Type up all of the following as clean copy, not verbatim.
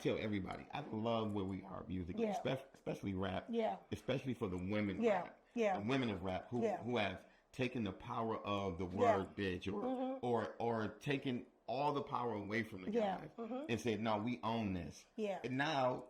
tell everybody, I love where we are music, especially rap, especially for the women rap, the women of rap who have taken the power of the word bitch or taken all the power away from the guys and said, no, we own this. And now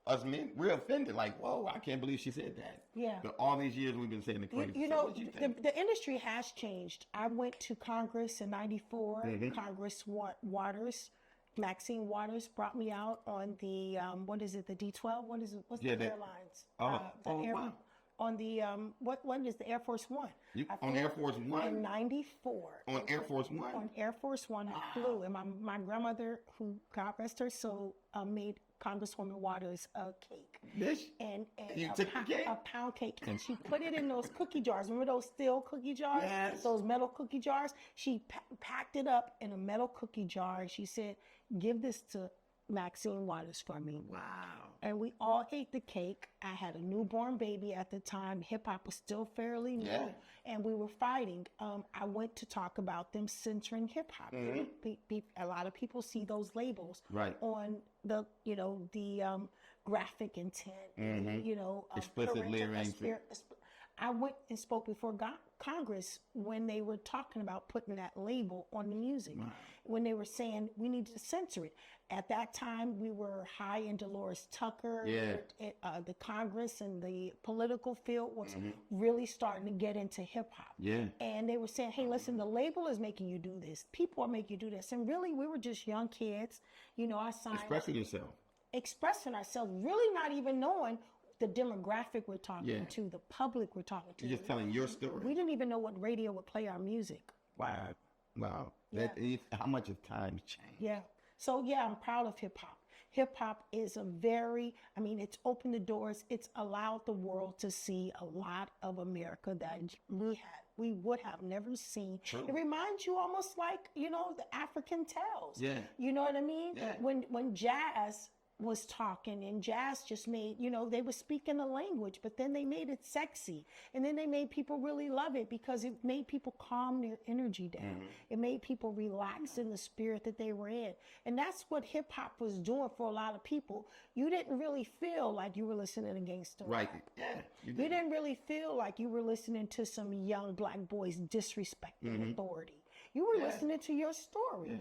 us men, we're offended. Like, whoa, I can't believe she said that. But all these years we've been saying the crazy. You know, the industry has changed. I went to Congress in '94. Congress Waters, Maxine Waters brought me out on the what is it? The D-12. What is it? What's the airlines? Wow. On the what is the Air Force One? On Air Force One in '94. On Air Force One. On Air Force One, I flew, and my grandmother, who God rest her soul, made Congresswoman Waters a cake. And you took the cake? A pound cake, and she put it in those cookie jars. Remember those steel cookie jars? Yes. Those metal cookie jars. She packed it up in a metal cookie jar, and she said, "Give this to Maxine Waters for me." Wow. And we all ate the cake. I had a newborn baby at the time. Hip hop was still fairly new, and we were fighting. I went to talk about them censoring hip hop. A lot of people see those labels on the, the graphic intent, explicit lyrics. I went and spoke before Congress when they were talking about putting that label on the music, when they were saying we need to censor it. At that time, we were high in Dolores Tucker. The Congress and the political field was really starting to get into hip hop. And they were saying, hey, listen, the label is making you do this. People are making you do this. And really, we were just young kids. I signed. Expressing ourselves, really not even knowing the demographic we're talking to, the public we're talking to. You're just telling your story. We didn't even know what radio would play our music. Wow. That is, how much have times changed? So I'm proud of hip hop. Hip hop is it's opened the doors. It's allowed the world to see a lot of America that we would have never seen. True. It reminds you almost like, the African tales. You know what I mean? When jazz was talking, and jazz just made, they were speaking a language, but then they made it sexy, and then they made people really love it because it made people calm their energy down. It made people relax in the spirit that they were in, and that's what hip hop was doing for a lot of people. You didn't really feel like you were listening to gangster rap. You didn't really feel like you were listening to some young black boys disrespecting authority. You were listening to your story.